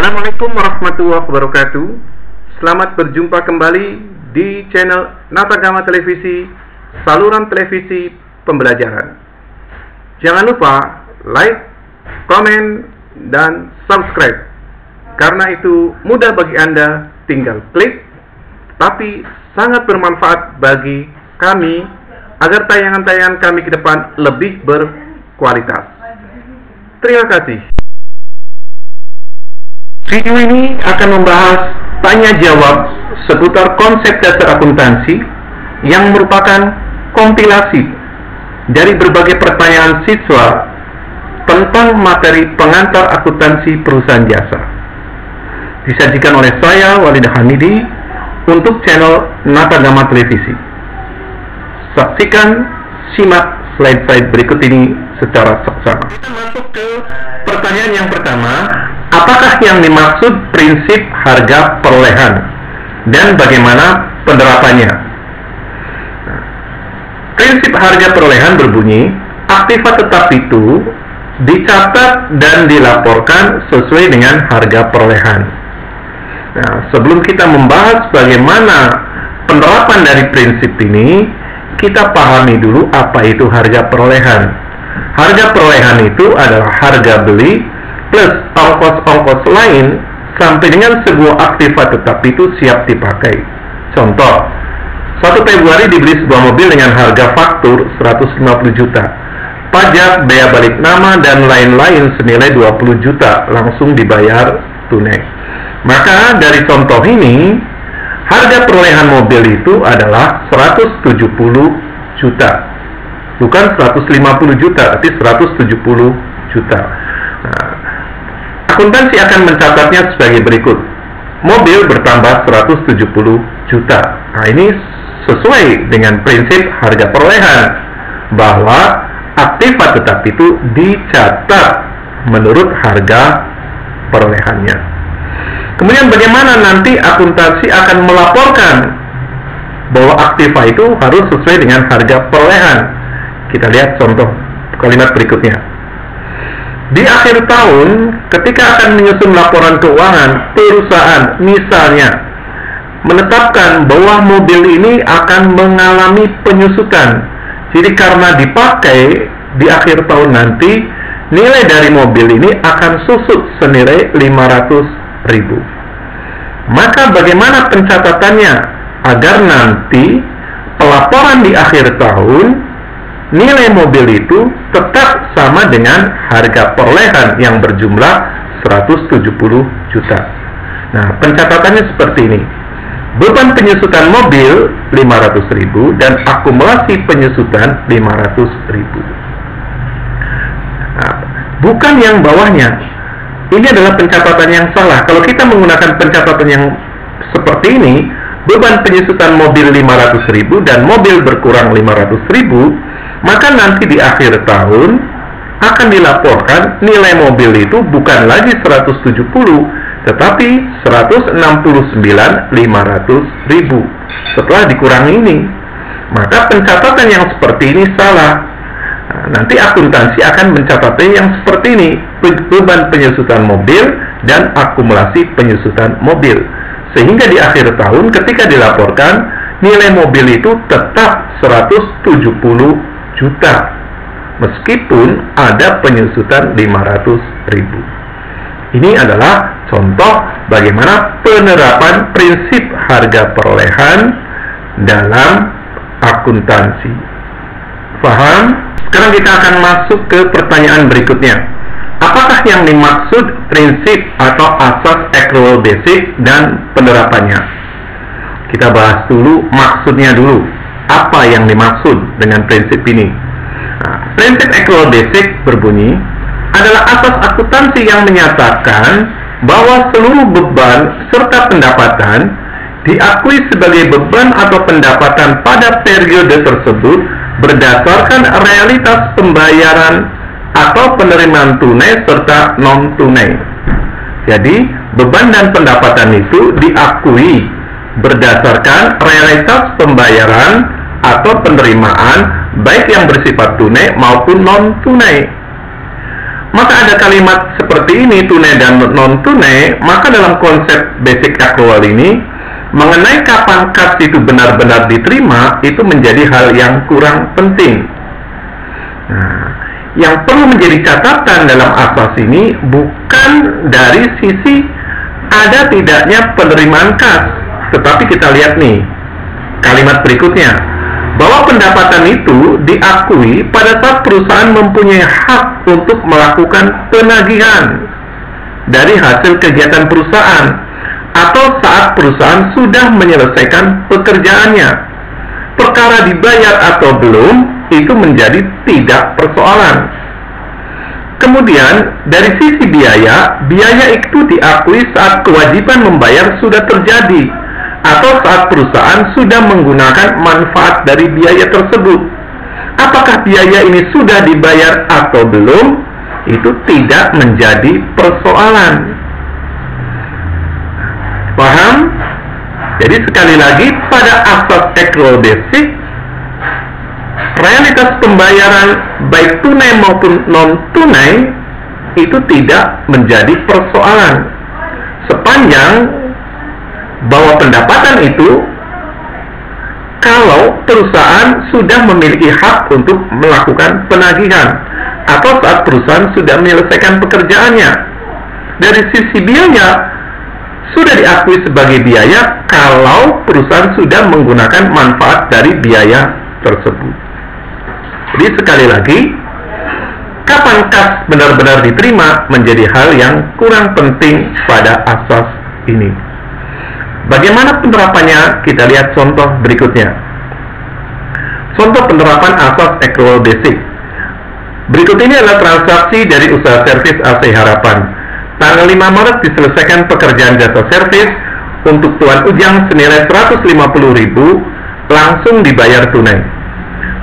Assalamualaikum warahmatullahi wabarakatuh. Selamat berjumpa kembali di channel Natagama Televisi, saluran televisi pembelajaran. Jangan lupa like, komen, dan subscribe. Karena itu mudah bagi Anda, tinggal klik, tapi sangat bermanfaat bagi kami agar tayangan-tayangan kami ke depan lebih berkualitas. Terima kasih. Video ini akan membahas tanya jawab seputar konsep dasar akuntansi yang merupakan kompilasi dari berbagai pertanyaan siswa tentang materi pengantar akuntansi perusahaan jasa. Disajikan oleh saya, Walid Hamidi, untuk channel Natagama Televisi. Saksikan, simak slide-slide berikut ini secara seksama. Kita masuk ke pertanyaan yang pertama. Apakah yang dimaksud prinsip harga perolehan dan bagaimana penerapannya? Prinsip harga perolehan berbunyi, aktiva tetap itu dicatat dan dilaporkan sesuai dengan harga perolehan. Nah, sebelum kita membahas bagaimana penerapan dari prinsip ini, kita pahami dulu apa itu harga perolehan. Harga perolehan itu adalah harga beli plus ongkos-ongkos lain sampai dengan sebuah aktiva tetap itu siap dipakai. Contoh, 1 Februari dibeli sebuah mobil dengan harga faktur 150 juta. Pajak, bea balik nama, dan lain-lain senilai 20 juta langsung dibayar tunai. Maka dari contoh ini, harga perolehan mobil itu adalah 170 juta. Bukan 150 juta, tapi 170 juta. Nah, akuntansi akan mencatatnya sebagai berikut. Mobil bertambah 170 juta. Nah, ini sesuai dengan prinsip harga perolehan, bahwa aktiva tetap itu dicatat menurut harga perolehannya. Kemudian bagaimana nanti akuntansi akan melaporkan bahwa aktiva itu harus sesuai dengan harga perolehan? Kita lihat contoh kalimat berikutnya. Di akhir tahun, ketika akan menyusun laporan keuangan, perusahaan misalnya menetapkan bahwa mobil ini akan mengalami penyusutan. Jadi karena dipakai di akhir tahun nanti, nilai dari mobil ini akan susut senilai 500.000. Maka bagaimana pencatatannya agar nanti pelaporan di akhir tahun nilai mobil itu tetap sama dengan harga perolehan yang berjumlah 170 juta. Nah, pencatatannya seperti ini. Beban penyusutan mobil 500.000 dan akumulasi penyusutan 500.000. Nah, bukan yang bawahnya. Ini adalah pencatatan yang salah. Kalau kita menggunakan pencatatan yang seperti ini, beban penyusutan mobil 500.000 dan mobil berkurang 500.000, maka nanti di akhir tahun akan dilaporkan nilai mobil itu bukan lagi 170, tetapi 169.500.000 setelah dikurangi ini. Maka pencatatan yang seperti ini salah. Nah, nanti akuntansi akan mencatatnya yang seperti ini, beban penyusutan mobil dan akumulasi penyusutan mobil. Sehingga di akhir tahun ketika dilaporkan, nilai mobil itu tetap 170 juta, meskipun ada penyusutan 500.000. Ini adalah contoh bagaimana penerapan prinsip harga perolehan dalam akuntansi. Paham? Sekarang kita akan masuk ke pertanyaan berikutnya. Apakah yang dimaksud prinsip atau asas accrual basic dan penerapannya? Kita bahas dulu maksudnya dulu. Apa yang dimaksud dengan prinsip ini? Nah, prinsip accrual basic berbunyi adalah asas akuntansi yang menyatakan bahwa seluruh beban serta pendapatan diakui sebagai beban atau pendapatan pada periode tersebut berdasarkan realitas pembayaran atau penerimaan tunai serta non tunai. Jadi beban dan pendapatan itu diakui berdasarkan realitas pembayaran atau penerimaan baik yang bersifat tunai maupun non tunai. maka ada kalimat seperti ini, tunai dan non-tunai, maka dalam konsep basic accrual ini, mengenai kapan kas itu benar-benar diterima, itu menjadi hal yang kurang penting. Nah, yang perlu menjadi catatan dalam asas ini bukan dari sisi ada tidaknya penerimaan kas, tetapi kita lihat nih kalimat berikutnya, bahwa pendapatan itu diakui pada saat perusahaan mempunyai hak untuk melakukan penagihan dari hasil kegiatan perusahaan atau saat perusahaan sudah menyelesaikan pekerjaannya. Perkara dibayar atau belum itu menjadi tidak persoalan. Kemudian dari sisi biaya, biaya itu diakui saat kewajiban membayar sudah terjadi atau saat perusahaan sudah menggunakan manfaat dari biaya tersebut. Apakah biaya ini sudah dibayar atau belum, itu tidak menjadi persoalan. Paham? Jadi sekali lagi, pada asas accrual basic, realitas pembayaran baik tunai maupun non-tunai itu tidak menjadi persoalan sepanjang bahwa pendapatan itu kalau perusahaan sudah memiliki hak untuk melakukan penagihan atau saat perusahaan sudah menyelesaikan pekerjaannya. Dari sisi biaya sudah diakui sebagai biaya kalau perusahaan sudah menggunakan manfaat dari biaya tersebut. Jadi sekali lagi, kapan kas benar-benar diterima menjadi hal yang kurang penting pada asas ini. Bagaimana penerapannya? Kita lihat contoh berikutnya. Contoh penerapan asas accrual basic. Berikut ini adalah transaksi dari usaha servis AC Harapan. Tanggal 5 Maret diselesaikan pekerjaan jasa servis untuk Tuan Ujang senilai 150.000 langsung dibayar tunai.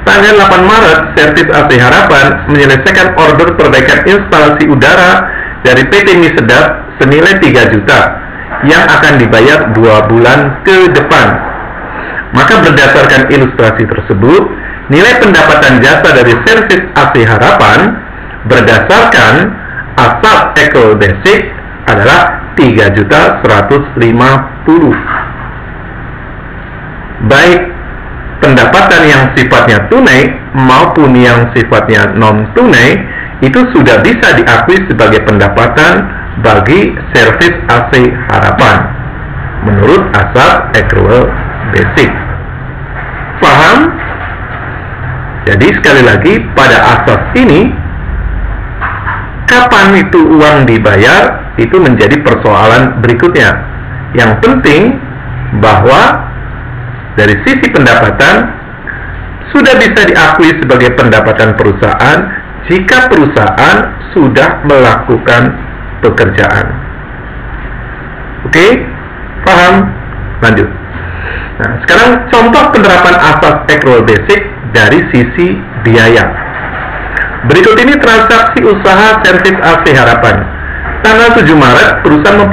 Tanggal 8 Maret, servis AC Harapan menyelesaikan order perbaikan instalasi udara dari PT Mie Sedap senilai 3 juta yang akan dibayar 2 bulan ke depan. Maka berdasarkan ilustrasi tersebut, nilai pendapatan jasa dari servis AC Harapan berdasarkan asas accrual basic adalah 3.150.000. Baik pendapatan yang sifatnya tunai maupun yang sifatnya non-tunai itu sudah bisa diakui sebagai pendapatan bagi servis AC Harapan menurut asas accrual basic. Paham? Jadi sekali lagi, pada asas ini kapan itu uang dibayar itu menjadi persoalan berikutnya. Yang penting bahwa dari sisi pendapatan sudah bisa diakui sebagai pendapatan perusahaan jika perusahaan sudah melakukan pekerjaan. Oke? Paham? Lanjut. Nah, sekarang contoh penerapan asas accrual basic dari sisi biaya. Berikut ini transaksi usaha servis AC Harapan. Tanggal 7 Maret, perusahaan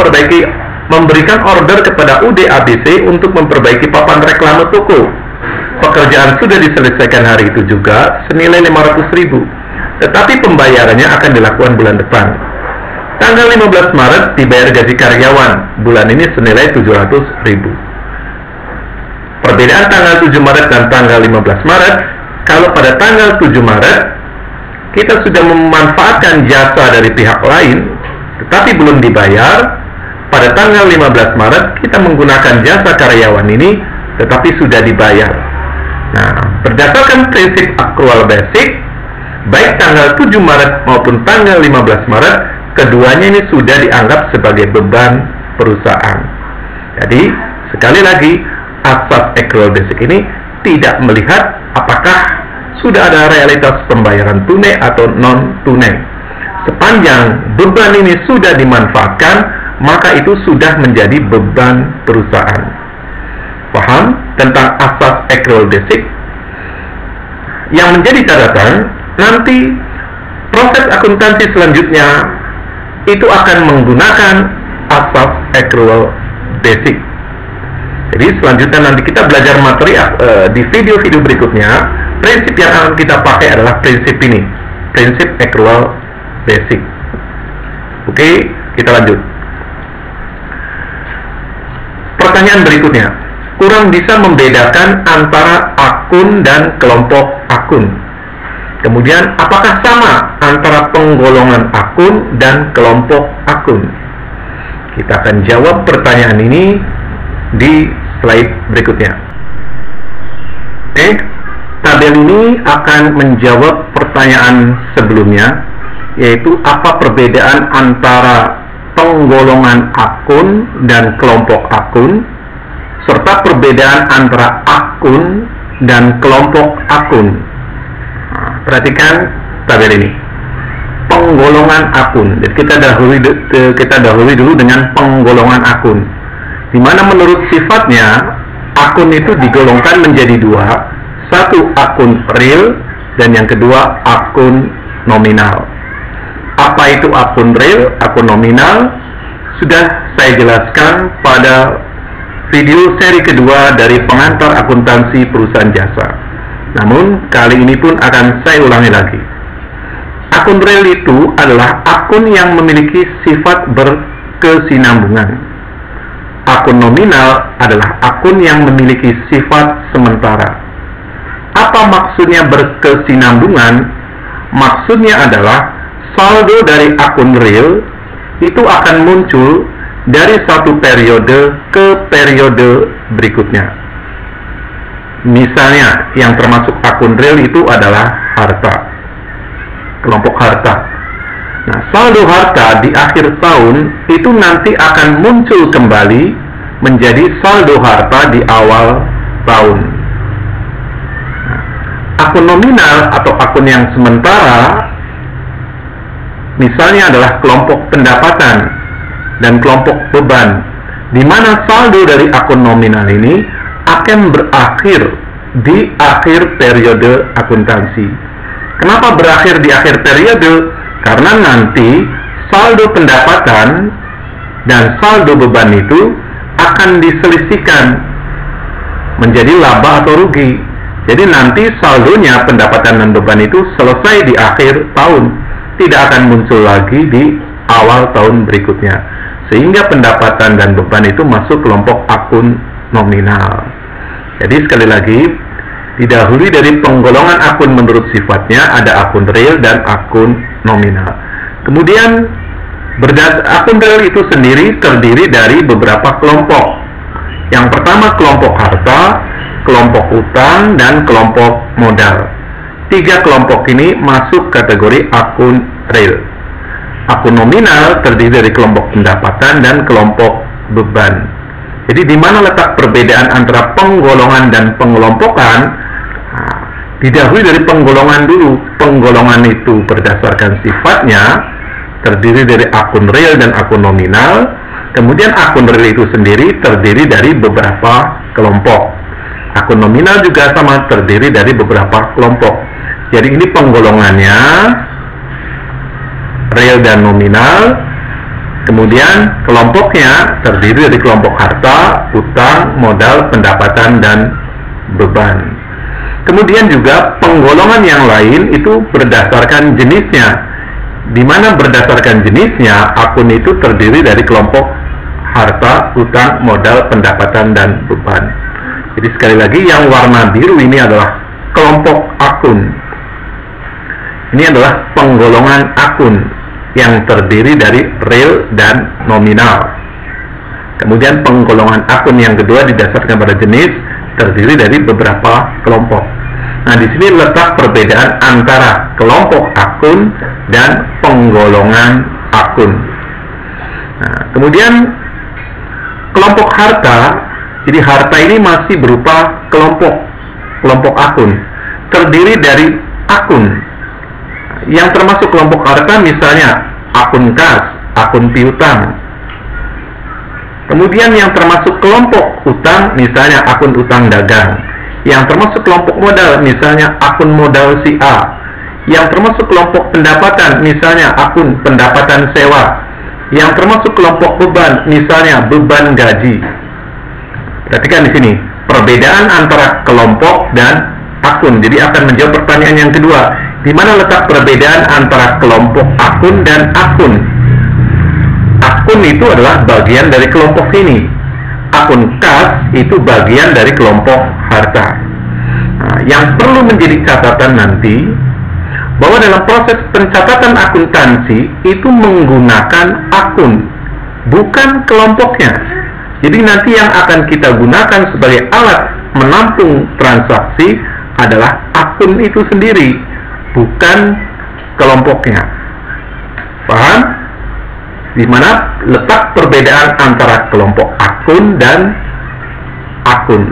memberikan order kepada UD ABC untuk memperbaiki papan reklame toko. Pekerjaan sudah diselesaikan hari itu juga senilai 500.000, tetapi pembayarannya akan dilakukan bulan depan. Tanggal 15 Maret dibayar gaji karyawan, bulan ini senilai 700.000. Perbedaan tanggal 7 Maret dan tanggal 15 Maret, kalau pada tanggal 7 Maret kita sudah memanfaatkan jasa dari pihak lain tetapi belum dibayar, pada tanggal 15 Maret kita menggunakan jasa karyawan ini tetapi sudah dibayar. Nah, berdasarkan prinsip accrual basic, baik tanggal 7 Maret maupun tanggal 15 Maret, keduanya ini sudah dianggap sebagai beban perusahaan. Jadi, sekali lagi, asas accrual basic ini tidak melihat apakah sudah ada realitas pembayaran tunai atau non-tunai. Sepanjang beban ini sudah dimanfaatkan, maka itu sudah menjadi beban perusahaan. Paham tentang asas accrual basic? Yang menjadi catatan, nanti proses akuntansi selanjutnya itu akan menggunakan asas accrual basic. Jadi selanjutnya nanti kita belajar materi di video-video berikutnya. Prinsip yang akan kita pakai adalah prinsip ini, prinsip accrual basic. Oke, kita lanjut. Pertanyaan berikutnya, kurang bisa membedakan antara akun dan kelompok akun. Kemudian, apakah sama antara penggolongan akun dan kelompok akun? Kita akan jawab pertanyaan ini di slide berikutnya. Oke, tabel ini akan menjawab pertanyaan sebelumnya, yaitu apa perbedaan antara penggolongan akun dan kelompok akun, serta perbedaan antara akun dan kelompok akun. Nah, perhatikan tabel ini. Penggolongan akun. Jadi kita dahului dulu dengan penggolongan akun. Di mana menurut sifatnya akun itu digolongkan menjadi dua, satu akun real dan yang kedua akun nominal. Apa itu akun real, akun nominal? Sudah saya jelaskan pada video seri kedua dari pengantar akuntansi perusahaan jasa. Namun kali ini pun akan saya ulangi lagi. Akun real itu adalah akun yang memiliki sifat berkesinambungan. Akun nominal adalah akun yang memiliki sifat sementara. Apa maksudnya berkesinambungan? Maksudnya adalah saldo dari akun real itu akan muncul dari satu periode ke periode berikutnya. Misalnya, yang termasuk akun real itu adalah harta, kelompok harta. Nah, saldo harta di akhir tahun itu nanti akan muncul kembali menjadi saldo harta di awal tahun. Nah, akun nominal atau akun yang sementara misalnya adalah kelompok pendapatan dan kelompok beban, di mana saldo dari akun nominal ini akan berakhir di akhir periode akuntansi. Kenapa berakhir di akhir periode? Karena nanti saldo pendapatan dan saldo beban itu akan diselisihkan menjadi laba atau rugi. Jadi nanti saldonya pendapatan dan beban itu selesai di akhir tahun, tidak akan muncul lagi di awal tahun berikutnya. Sehingga pendapatan dan beban itu masuk kelompok akun nominal. Jadi sekali lagi, didahului dari penggolongan akun menurut sifatnya, ada akun real dan akun nominal. Kemudian akun real itu sendiri terdiri dari beberapa kelompok. Yang pertama kelompok harta, kelompok utang, dan kelompok modal. Tiga kelompok ini masuk kategori akun real. Akun nominal terdiri dari kelompok pendapatan dan kelompok beban. Jadi di mana letak perbedaan antara penggolongan dan pengelompokan? Nah, didahului dari penggolongan dulu. Penggolongan itu berdasarkan sifatnya terdiri dari akun real dan akun nominal. Kemudian akun real itu sendiri terdiri dari beberapa kelompok. Akun nominal juga sama, terdiri dari beberapa kelompok. Jadi ini penggolongannya real dan nominal. Kemudian kelompoknya terdiri dari kelompok harta, utang, modal, pendapatan, dan beban. Kemudian juga penggolongan yang lain itu berdasarkan jenisnya, di mana berdasarkan jenisnya akun itu terdiri dari kelompok harta, utang, modal, pendapatan, dan beban. Jadi sekali lagi yang warna biru ini adalah kelompok akun. Ini adalah penggolongan akun yang terdiri dari real dan nominal. Kemudian penggolongan akun yang kedua didasarkan pada jenis, terdiri dari beberapa kelompok. Nah, di sini letak perbedaan antara kelompok akun dan penggolongan akun. Nah, kemudian kelompok harta, jadi harta ini masih berupa kelompok akun, terdiri dari akun yang termasuk kelompok harta, misalnya akun kas, akun piutang. Kemudian yang termasuk kelompok utang, misalnya akun utang dagang. Yang termasuk kelompok modal, misalnya akun modal si A. Yang termasuk kelompok pendapatan, misalnya akun pendapatan sewa. Yang termasuk kelompok beban, misalnya beban gaji. Perhatikan di sini perbedaan antara kelompok dan akun. Jadi akan menjawab pertanyaan yang kedua, Di mana letak perbedaan antara kelompok akun dan akun? Akun itu adalah bagian dari kelompok ini. Akun kas itu bagian dari kelompok harta. Nah, yang perlu menjadi catatan nanti, bahwa dalam proses pencatatan akuntansi itu menggunakan akun, bukan kelompoknya. Jadi nanti yang akan kita gunakan sebagai alat menampung transaksi adalah akun itu sendiri, bukan kelompoknya. Paham? Di mana letak perbedaan antara kelompok akun dan akun.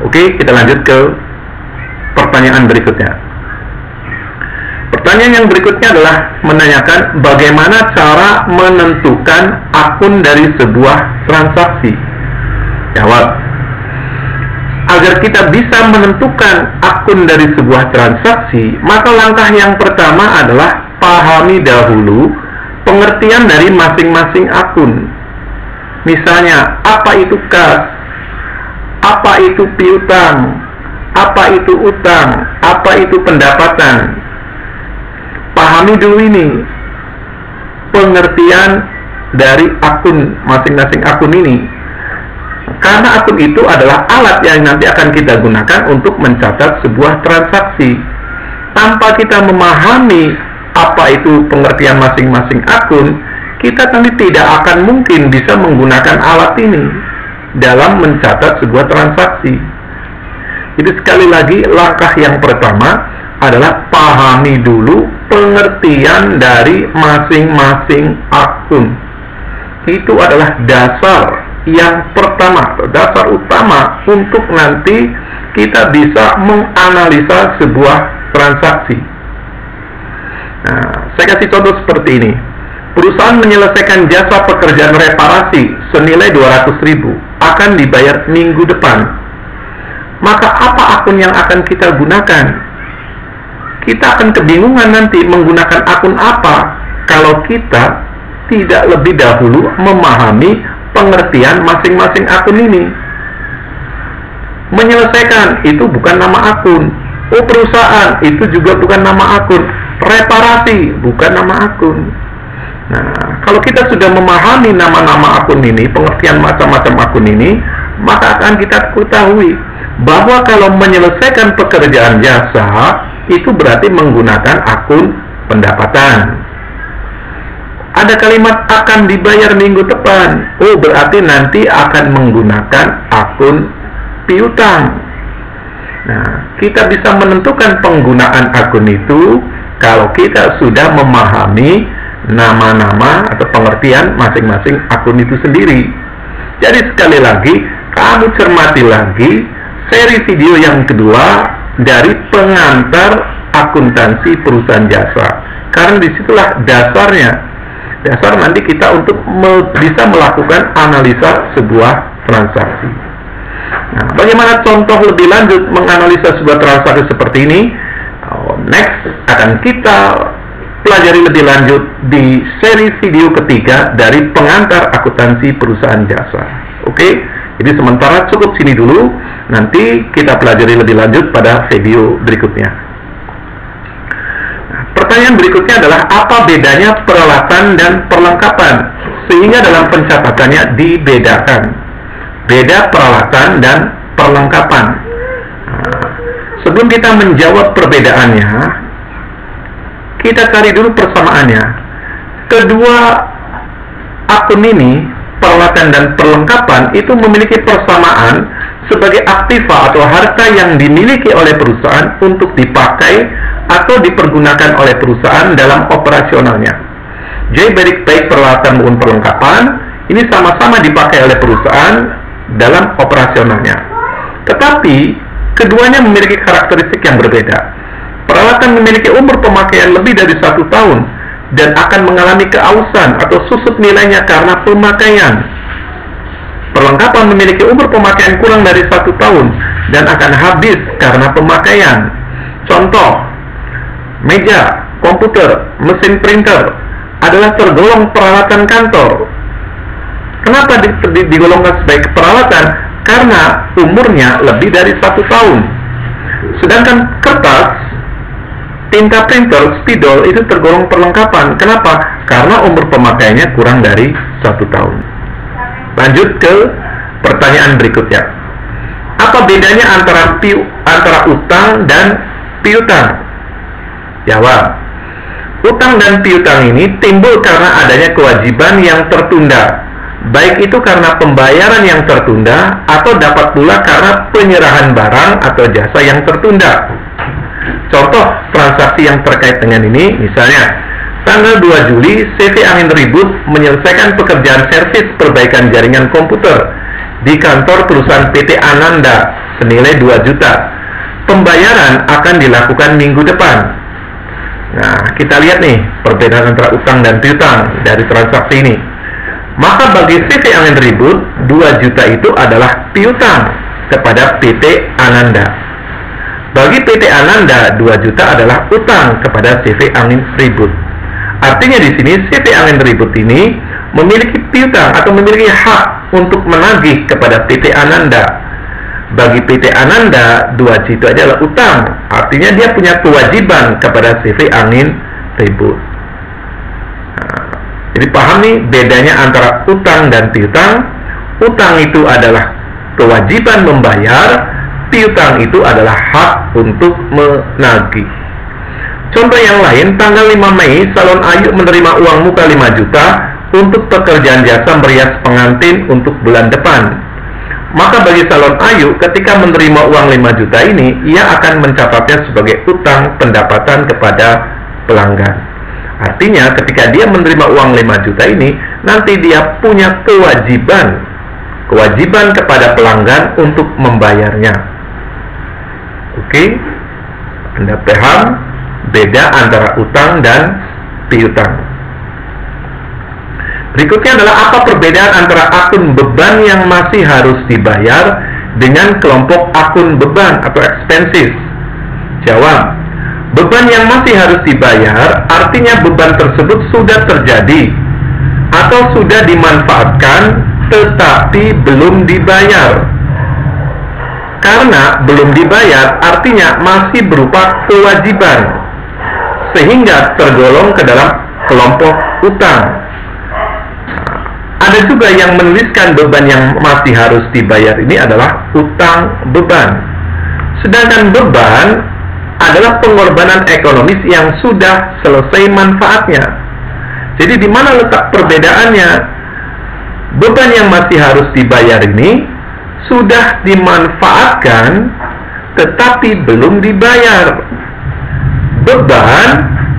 Oke, kita lanjut ke pertanyaan berikutnya. Pertanyaan yang berikutnya adalah menanyakan bagaimana cara menentukan akun dari sebuah transaksi. Jawab. Agar kita bisa menentukan akun dari sebuah transaksi, maka langkah yang pertama adalah pahami dahulu pengertian dari masing-masing akun. Misalnya, apa itu kas? Apa itu piutang? Apa itu utang? Apa itu pendapatan? Pahami dulu ini pengertian dari akun, masing-masing akun ini, karena akun itu adalah alat yang nanti akan kita gunakan untuk mencatat sebuah transaksi. Tanpa kita memahami apa itu pengertian masing-masing akun, kita nanti tidak akan mungkin bisa menggunakan alat ini dalam mencatat sebuah transaksi. Jadi sekali lagi, langkah yang pertama adalah pahami dulu pengertian dari masing-masing akun. Itu adalah dasar yang pertama, dasar utama untuk nanti kita bisa menganalisa sebuah transaksi. Nah, saya kasih contoh seperti ini. Perusahaan menyelesaikan jasa pekerjaan reparasi senilai 200.000 akan dibayar minggu depan. Maka apa akun yang akan kita gunakan? Kita akan kebingungan nanti menggunakan akun apa kalau kita tidak lebih dahulu memahami pengertian masing-masing akun ini. Menyelesaikan itu bukan nama akun. Oh, perusahaan itu juga bukan nama akun. Reparasi bukan nama akun. Nah, kalau kita sudah memahami nama-nama akun ini, pengertian macam-macam akun ini, maka akan kita ketahui bahwa kalau menyelesaikan pekerjaan jasa itu berarti menggunakan akun pendapatan. Ada kalimat akan dibayar minggu depan. Oh, berarti nanti akan menggunakan akun piutang. Nah, kita bisa menentukan penggunaan akun itu kalau kita sudah memahami nama-nama atau pengertian masing-masing akun itu sendiri. Jadi sekali lagi, kamu cermati lagi seri video yang kedua dari pengantar akuntansi perusahaan jasa, karena disitulah dasarnya, dasar nanti kita untuk bisa melakukan analisa sebuah transaksi. Nah, bagaimana contoh lebih lanjut menganalisa sebuah transaksi seperti ini? Next akan kita pelajari lebih lanjut di seri video ketiga dari pengantar akuntansi perusahaan jasa. Oke, jadi sementara cukup sini dulu. Nanti kita pelajari lebih lanjut pada video berikutnya. Nah, pertanyaan berikutnya adalah apa bedanya peralatan dan perlengkapan sehingga dalam pencatatannya dibedakan. Beda peralatan dan perlengkapan. Nah, sebelum kita menjawab perbedaannya, kita cari dulu persamaannya. Kedua akun ini, peralatan dan perlengkapan, itu memiliki persamaan sebagai aktiva atau harta yang dimiliki oleh perusahaan untuk dipakai atau dipergunakan oleh perusahaan dalam operasionalnya. Jadi baik peralatan maupun perlengkapan ini sama-sama dipakai oleh perusahaan dalam operasionalnya. Tetapi keduanya memiliki karakteristik yang berbeda. Peralatan memiliki umur pemakaian lebih dari 1 tahun dan akan mengalami keausan atau susut nilainya karena pemakaian. Perlengkapan memiliki umur pemakaian kurang dari 1 tahun dan akan habis karena pemakaian. Contoh, meja, komputer, mesin printer adalah tergolong peralatan kantor. Kenapa digolongkan sebagai peralatan? Karena umurnya lebih dari 1 tahun. Sedangkan kertas tinta printer, spidol itu tergolong perlengkapan. Kenapa? Karena umur pemakaiannya kurang dari 1 tahun. Lanjut ke pertanyaan berikutnya. Apa bedanya antara utang dan piutang? Jawab. Utang dan piutang ini timbul karena adanya kewajiban yang tertunda, baik itu karena pembayaran yang tertunda atau dapat pula karena penyerahan barang atau jasa yang tertunda. Contoh transaksi yang terkait dengan ini, misalnya tanggal 2 Juli CV Angin Ribut menyelesaikan pekerjaan servis perbaikan jaringan komputer di kantor perusahaan PT Ananda senilai 2 juta. Pembayaran akan dilakukan minggu depan. Nah, kita lihat nih perbedaan antara utang dan piutang dari transaksi ini. Maka bagi CV Angin Ribut, 2 juta itu adalah piutang kepada PT Ananda. Bagi PT Ananda, 2 juta adalah utang kepada CV Angin Ribut. Artinya di sini CV Angin Ribut ini memiliki piutang atau memiliki hak untuk menagih kepada PT Ananda. Bagi PT Ananda, 2 juta adalah utang. Artinya dia punya kewajiban kepada CV Angin Ribut. Nah, jadi paham nih bedanya antara utang dan piutang. Utang itu adalah kewajiban membayar, piutang itu adalah hak untuk menagih. Contoh yang lain, tanggal 5 Mei, Salon Ayu menerima uang muka 5 juta untuk pekerjaan jasa merias pengantin untuk bulan depan. Maka bagi Salon Ayu, ketika menerima uang 5 juta ini, ia akan mencatatnya sebagai utang pendapatan kepada pelanggan. Artinya, ketika dia menerima uang 5 juta ini, nanti dia punya kewajiban kepada pelanggan untuk membayarnya. Oke? Anda paham beda antara utang dan piutang. Berikutnya adalah apa perbedaan antara akun beban yang masih harus dibayar dengan kelompok akun beban atau expenses? Jawab. Beban yang masih harus dibayar artinya beban tersebut sudah terjadi atau sudah dimanfaatkan tetapi belum dibayar. Karena belum dibayar artinya masih berupa kewajiban, sehingga tergolong ke dalam kelompok utang. Ada juga yang menuliskan beban yang masih harus dibayar ini adalah utang beban. Sedangkan beban adalah pengorbanan ekonomis yang sudah selesai manfaatnya. Jadi di mana letak perbedaannya? Beban yang masih harus dibayar ini sudah dimanfaatkan tetapi belum dibayar. Beban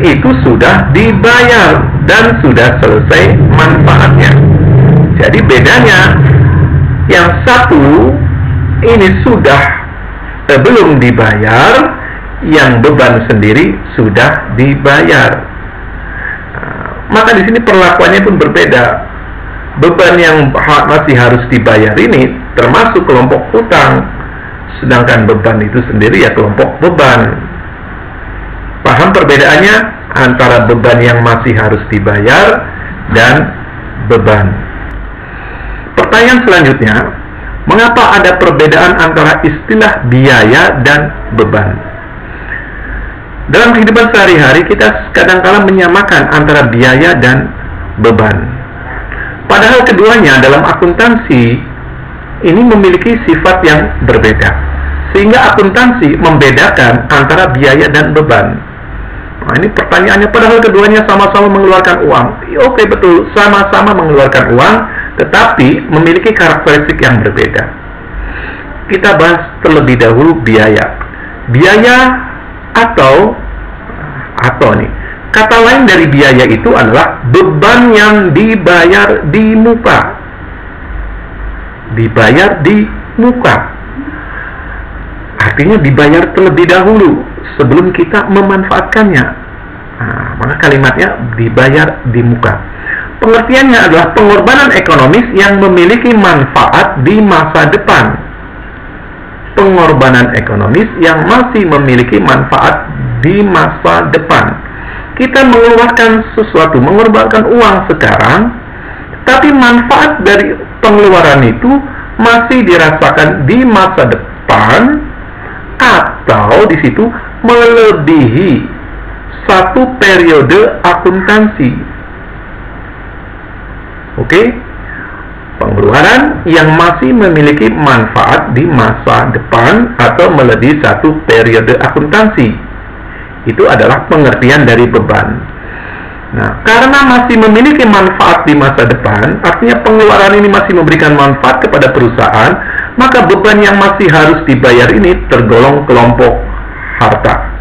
itu sudah dibayar dan sudah selesai manfaatnya. Jadi bedanya, yang satu ini sudah belum dibayar, yang beban sendiri sudah dibayar. Maka di sini perlakuannya pun berbeda. Beban yang masih harus dibayar ini termasuk kelompok utang, sedangkan beban itu sendiri ya kelompok beban. Paham perbedaannya antara beban yang masih harus dibayar dan beban. Pertanyaan selanjutnya, mengapa ada perbedaan antara istilah biaya dan beban? Dalam kehidupan sehari-hari kita kadang-kala menyamakan antara biaya dan beban. Padahal keduanya dalam akuntansi ini memiliki sifat yang berbeda. Sehingga akuntansi membedakan antara biaya dan beban. Nah, ini pertanyaannya, padahal keduanya sama-sama mengeluarkan uang. Oke, betul, sama-sama mengeluarkan uang, tetapi memiliki karakteristik yang berbeda. Kita bahas terlebih dahulu biaya. Biaya atau nih, kata lain dari biaya itu adalah beban yang dibayar di muka. Dibayar di muka. Artinya dibayar terlebih dahulu sebelum kita memanfaatkannya. Nah, maka kalimatnya dibayar di muka. Pengertiannya adalah pengorbanan ekonomis yang memiliki manfaat di masa depan. Pengorbanan ekonomis yang masih memiliki manfaat di masa depan. Kita mengeluarkan sesuatu, mengorbankan uang sekarang, tapi manfaat dari pengeluaran itu masih dirasakan di masa depan, atau di situ melebihi satu periode akuntansi. Oke? Pengeluaran yang masih memiliki manfaat di masa depan atau melebihi satu periode akuntansi. Itu adalah pengertian dari beban. Nah, karena masih memiliki manfaat di masa depan, artinya pengeluaran ini masih memberikan manfaat kepada perusahaan, maka beban yang masih harus dibayar ini tergolong kelompok harta.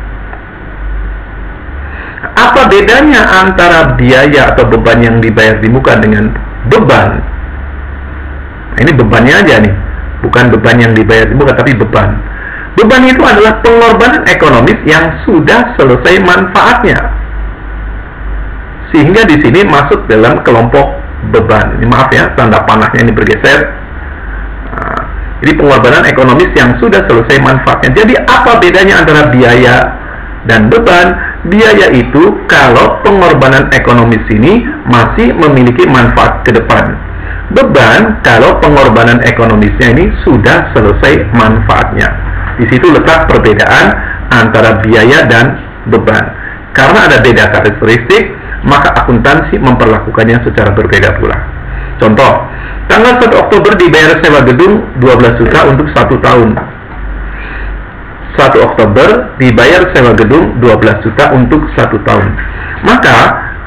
Apa bedanya antara biaya atau beban yang dibayar di muka dengan beban? Nah, ini bebannya aja nih, bukan beban yang dibayar di muka, tapi beban. Beban itu adalah pengorbanan ekonomis yang sudah selesai manfaatnya, sehingga di sini masuk dalam kelompok beban. Ini maaf ya, tanda panahnya ini bergeser. Nah, jadi pengorbanan ekonomis yang sudah selesai manfaatnya. Jadi apa bedanya antara biaya dan beban? Biaya itu kalau pengorbanan ekonomis ini masih memiliki manfaat ke depan. Beban kalau pengorbanan ekonomisnya ini sudah selesai manfaatnya. Di situ letak perbedaan antara biaya dan beban. Karena ada beda karakteristik, maka akuntansi memperlakukannya secara berbeda pula. Contoh, tanggal 1 Oktober dibayar sewa gedung 12 juta untuk 1 tahun. 1 Oktober dibayar sewa gedung 12 juta untuk 1 tahun. Maka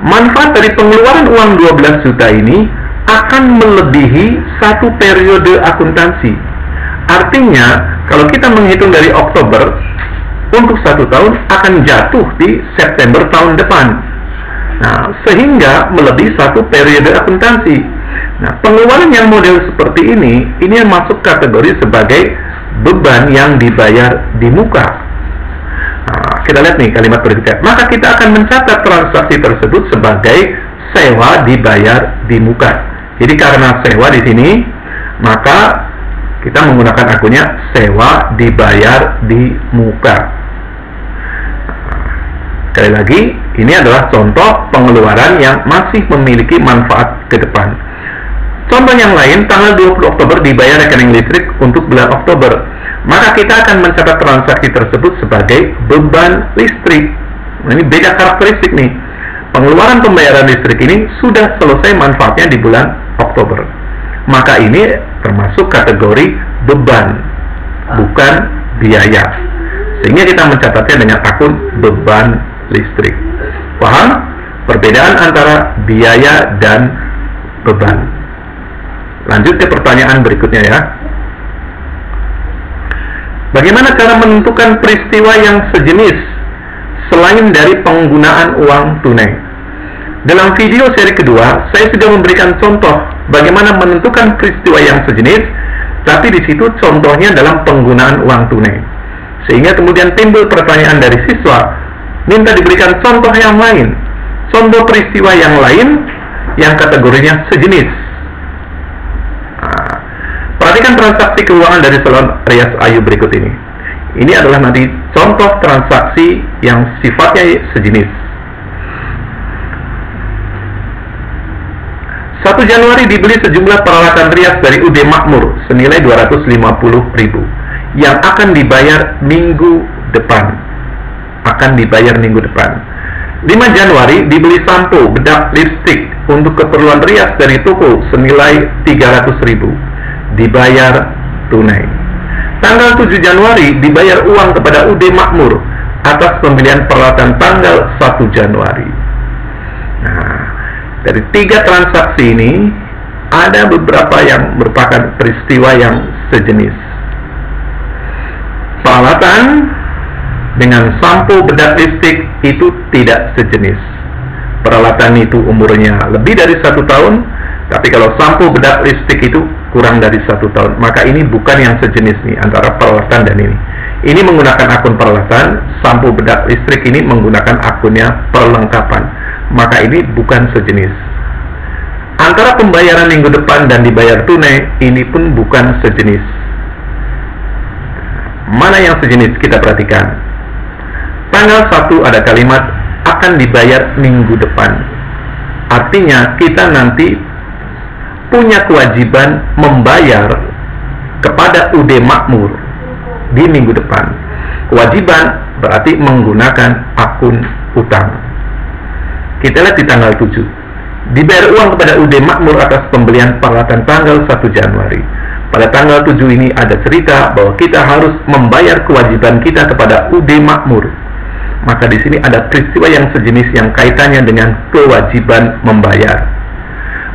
manfaat dari pengeluaran uang 12 juta ini akan melebihi satu periode akuntansi. Artinya, kalau kita menghitung dari Oktober untuk 1 tahun akan jatuh di September tahun depan. Nah, sehingga melebihi satu periode akuntansi. Nah, pengeluaran yang model seperti ini yang masuk kategori sebagai beban yang dibayar di muka. Nah, kita lihat nih kalimat berikutnya. Maka kita akan mencatat transaksi tersebut sebagai sewa dibayar di muka. Jadi karena sewa di sini, maka kita menggunakan akunnya sewa dibayar di muka. Sekali lagi, ini adalah contoh pengeluaran yang masih memiliki manfaat ke depan. Contoh yang lain, tanggal 20 Oktober dibayar rekening listrik untuk bulan Oktober. Maka kita akan mencatat transaksi tersebut sebagai beban listrik. Nah, ini beda karakteristik nih. Pengeluaran pembayaran listrik ini sudah selesai manfaatnya di bulan Oktober. Maka ini termasuk kategori beban, bukan biaya. Sehingga kita mencatatnya dengan akun beban listrik. Paham perbedaan antara biaya dan beban? Lanjut ke pertanyaan berikutnya ya. Bagaimana cara menentukan peristiwa yang sejenis selain dari penggunaan uang tunai? Dalam video seri kedua, saya sudah memberikan contoh bagaimana menentukan peristiwa yang sejenis, tapi di situ contohnya dalam penggunaan uang tunai. Sehingga kemudian timbul pertanyaan dari siswa, minta diberikan contoh yang lain, contoh peristiwa yang lain yang kategorinya sejenis. Nah, perhatikan transaksi keuangan dari salon Rias Ayu berikut ini. Ini adalah nanti contoh transaksi yang sifatnya sejenis. 1 Januari dibeli sejumlah peralatan rias dari UD Makmur senilai 250.000 yang akan dibayar minggu depan. 5 Januari dibeli sampo, bedak, lipstik untuk keperluan rias dari toko senilai 300.000, dibayar tunai. Tanggal 7 Januari dibayar uang kepada UD Makmur atas pembelian peralatan tanggal 1 Januari. Nah, dari 3 transaksi ini ada beberapa yang merupakan peristiwa yang sejenis. Peralatan dengan sampo, bedak, lipstik itu tidak sejenis. Peralatan itu umurnya lebih dari 1 tahun, tapi kalau sampo, bedak, lipstik itu kurang dari 1 tahun. Maka ini bukan yang sejenis nih antara peralatan dan ini. Ini menggunakan akun peralatan, sampo, bedak, listrik ini menggunakan akunnya perlengkapan. Maka ini bukan sejenis. Antara pembayaran minggu depan dan dibayar tunai, ini pun bukan sejenis. Mana yang sejenis? Kita perhatikan. Tanggal 1 ada kalimat akan dibayar minggu depan. Artinya kita nanti punya kewajiban membayar kepada UD Makmur di minggu depan. Kewajiban berarti menggunakan akun utang. Kita lihat di tanggal 7. Dibayar uang kepada UD Makmur atas pembelian peralatan tanggal 1 Januari. Pada tanggal 7 ini ada cerita bahwa kita harus membayar kewajiban kita kepada UD Makmur. Maka di sini ada peristiwa yang sejenis yang kaitannya dengan kewajiban membayar.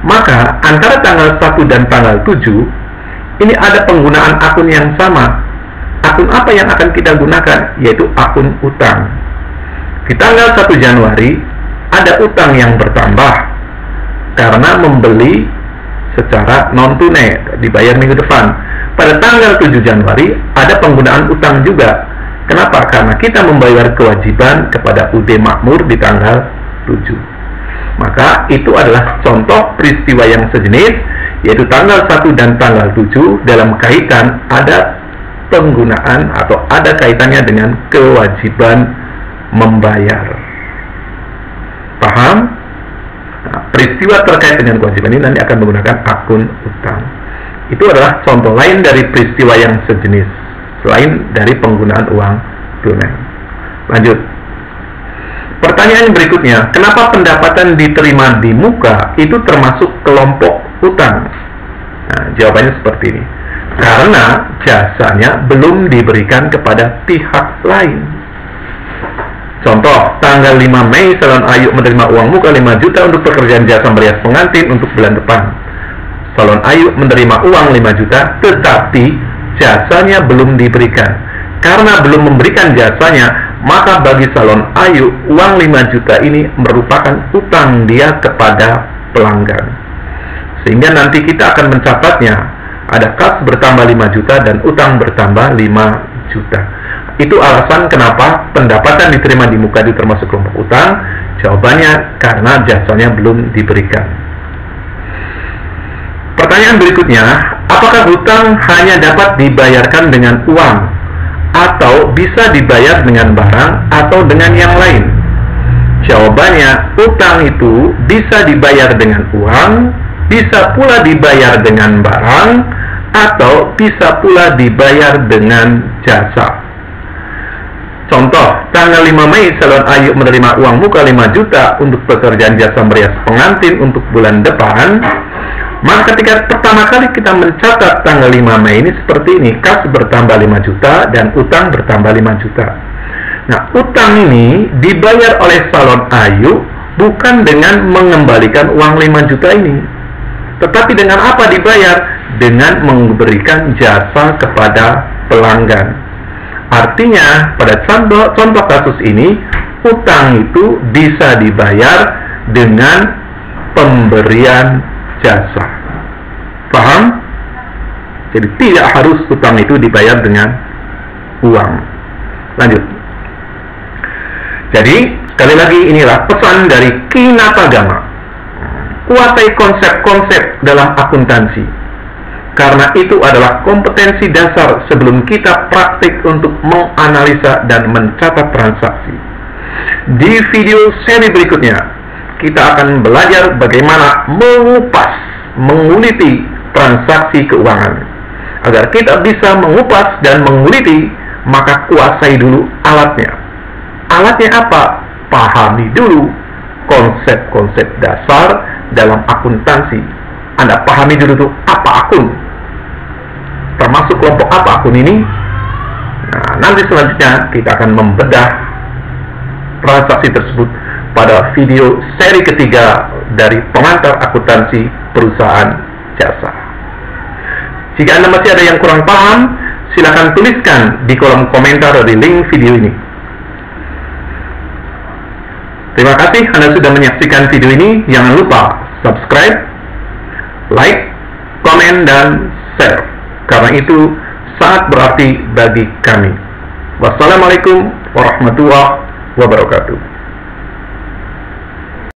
Maka antara tanggal 1 dan tanggal 7 ini ada penggunaan akun yang sama. Akun apa yang akan kita gunakan? Yaitu akun utang. Di tanggal 1 Januari ada utang yang bertambah karena membeli secara non-tunai, dibayar minggu depan. Pada tanggal 7 Januari ada penggunaan utang juga. Kenapa? Karena kita membayar kewajiban kepada UD Makmur di tanggal 7. Maka itu adalah contoh peristiwa yang sejenis, yaitu tanggal 1 dan tanggal 7 dalam kaitan ada penggunaan atau ada kaitannya dengan kewajiban membayar. Paham? Nah, peristiwa terkait dengan kewajiban ini nanti akan menggunakan akun utang. Itu adalah contoh lain dari peristiwa yang sejenis selain dari penggunaan uang tunai. Lanjut. Pertanyaan berikutnya, kenapa pendapatan diterima di muka itu termasuk kelompok utang? Nah, jawabannya seperti ini. Karena jasanya belum diberikan kepada pihak lain. Contoh, tanggal 5 Mei Salon Ayu menerima uang muka 5 juta untuk pekerjaan jasa merias pengantin untuk bulan depan. Salon Ayu menerima uang 5 juta, tetapi jasanya belum diberikan. Karena belum memberikan jasanya, maka bagi Salon Ayu, uang 5 juta ini merupakan utang dia kepada pelanggan. Sehingga nanti kita akan mencatatnya, ada kas bertambah 5 juta dan utang bertambah 5 juta. Itu alasan kenapa pendapatan diterima di muka itu termasuk kelompok utang. Jawabannya karena jasanya belum diberikan. Pertanyaan berikutnya, apakah hutang hanya dapat dibayarkan dengan uang atau bisa dibayar dengan barang atau dengan yang lain? Jawabannya, utang itu bisa dibayar dengan uang, bisa pula dibayar dengan barang, atau bisa pula dibayar dengan jasa. Contoh, tanggal 5 Mei Salon Ayu menerima uang muka 5 juta untuk pekerjaan jasa merias pengantin untuk bulan depan. Maka ketika pertama kali kita mencatat tanggal 5 Mei ini seperti ini, kas bertambah 5 juta dan utang bertambah 5 juta. Nah, utang ini dibayar oleh Salon Ayu bukan dengan mengembalikan uang 5 juta ini, tetapi dengan apa dibayar? Dengan memberikan jasa kepada pelanggan. Artinya, pada contoh kasus ini, utang itu bisa dibayar dengan pemberian jasa. Paham? Jadi tidak harus utang itu dibayar dengan uang. Lanjut. Jadi, sekali lagi inilah pesan dari Kinatagama. Kuasai konsep-konsep dalam akuntansi. Karena itu adalah kompetensi dasar sebelum kita praktik untuk menganalisa dan mencatat transaksi. Di video seri berikutnya, kita akan belajar bagaimana menguliti transaksi keuangan. Agar kita bisa mengupas dan menguliti, maka kuasai dulu alatnya. Alatnya apa? Pahami dulu konsep-konsep dasar dalam akuntansi. Anda pahami dulu tuh apa akun, termasuk kelompok apa akun ini. Nah, nanti selanjutnya kita akan membedah transaksi tersebut pada video seri ketiga dari pengantar akuntansi perusahaan jasa. Jika Anda masih ada yang kurang paham, silakan tuliskan di kolom komentar dari link video ini. Terima kasih Anda sudah menyaksikan video ini. Jangan lupa subscribe, like, komen, dan share. Karena itu sangat berarti bagi kami. Wassalamualaikum warahmatullahi wabarakatuh.